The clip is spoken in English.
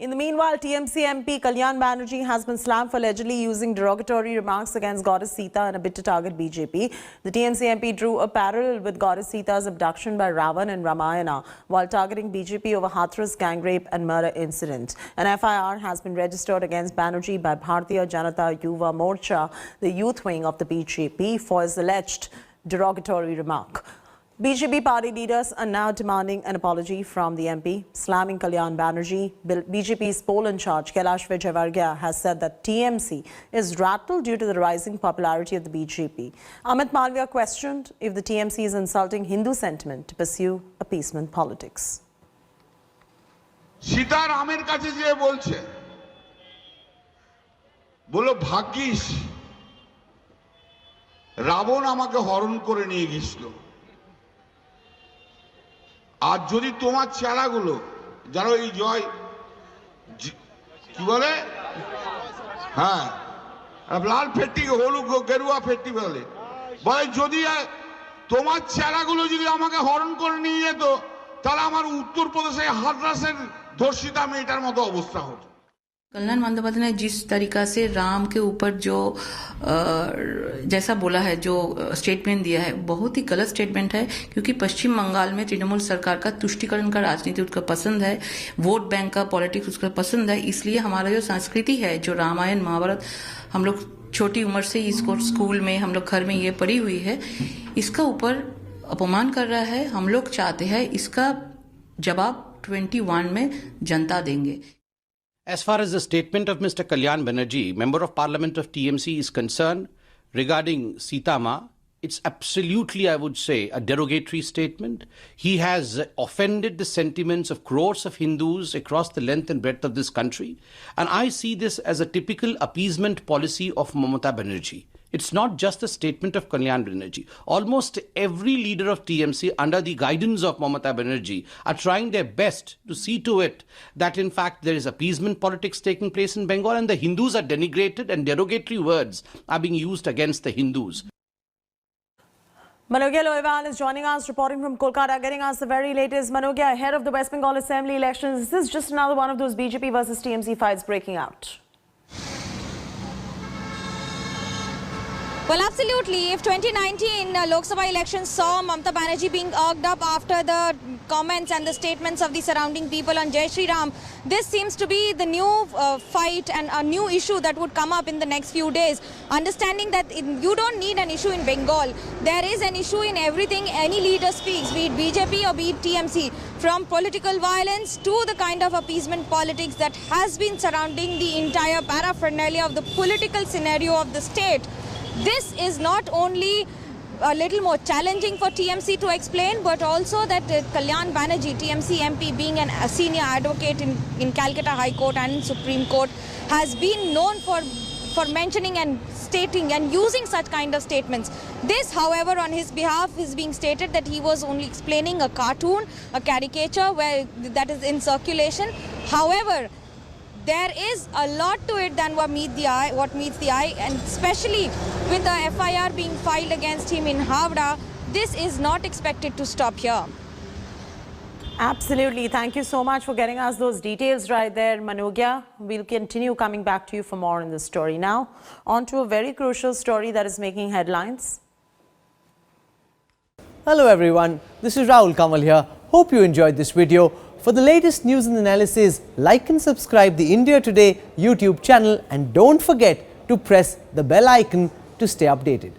In the meanwhile, TMC MP Kalyan Banerjee has been slammed for allegedly using derogatory remarks against Goddess Sita in a bid to target BJP. The TMC MP drew a parallel with Goddess Sita's abduction by Ravan in Ramayana while targeting BJP over Hathras gang rape and murder incident. An FIR has been registered against Banerjee by Bharatiya Janata Yuva Morcha, the youth wing of the BJP, for his alleged derogatory remark. BJP party leaders are now demanding an apology from the MP, slamming Kalyan Banerjee. BJP's poll in charge, Kailash Vijayvargiya, has said that TMC is rattled due to the rising popularity of the BJP. Amit Malviya questioned if the TMC is insulting Hindu sentiment to pursue appeasement politics. Sita Ramer kache je bolche bolo bhagish Ravon amake horon kore niye gishlo আর যদি তোমার চেলাগুলো যারা এই জয় কি বলে হ্যাঁ লাল Fetti হলুদ গেরুয়া Fetti বলে যদি তোমার চেলাগুলো যদি আমাকে হরণ করে নিয়ে যেত তাহলে আমার উত্তরপ্রদেশে হাথরাসের ধর্ষিতা মেয়েটার মতো অবস্থা হতো। कल्याण बंदोपाध्याय ने जिस तरीका से राम के ऊपर जो जैसा बोला है, जो स्टेटमेंट दिया है, बहुत ही गलत स्टेटमेंट है, क्योंकि पश्चिम बंगाल में तृणमूल सरकार का तुष्टीकरण का राजनीति उसका पसंद है, वोट बैंक का पॉलिटिक्स उसका पसंद है। इसलिए हमारा जो संस्कृति है, जो रामायण महाभारत हम लोग छोटी उम्र से इसको स्कूल में हम लोग घर में ये पढ़ी हुई है, इसका ऊपर अपमान कर रहा है। हम लोग चाहते हैं इसका जवाब 21 में जनता देंगे। As far as the statement of Mr. Kalyan Banerjee, Member of Parliament of TMC, is concerned regarding Sita Ma, it's absolutely, I would say, a derogatory statement. He has offended the sentiments of crores of Hindus across the length and breadth of this country. And I see this as a typical appeasement policy of Mamata Banerjee. It's not just a statement of Kalyan Banerjee. Almost every leader of TMC under the guidance of Mamata Banerjee are trying their best to see to it that in fact there is appeasement politics taking place in Bengal and the Hindus are denigrated and derogatory words are being used against the Hindus. Manogya Lohewal is joining us, reporting from Kolkata, getting us the very latest. Manogya, ahead of the West Bengal Assembly elections, is this just another one of those BJP versus TMC fights breaking out? Well, absolutely. If 2019 Lok Sabha elections saw Mamata Banerjee being irked up after the comments and the statements of the surrounding people on Jai Shri Ram, this seems to be the new fight and a new issue that would come up in the next few days. Understanding that you don't need an issue in Bengal. There is an issue in everything any leader speaks, be it BJP or be it TMC. From political violence to the kind of appeasement politics that has been surrounding the entire paraphernalia of the political scenario of the state. This is not only a little more challenging for TMC to explain, but also that Kalyan Banerjee, TMC MP, being a senior advocate in Calcutta High Court and in Supreme Court, has been known for mentioning and stating and using such kind of statements. This, however, on his behalf is being stated that he was only explaining a cartoon, a caricature that is in circulation. However, there is a lot to it than what meets the eye, and especially with the FIR being filed against him in Havda, this is not expected to stop here. Absolutely. Thank you so much for getting us those details right there, Manogya. We'll continue coming back to you for more on this story. Now, on to a very crucial story that is making headlines. Hello everyone, this is Rahul Kamal here. Hope you enjoyed this video. For the latest news and analysis, like and subscribe the India Today YouTube channel and don't forget to press the bell icon to stay updated.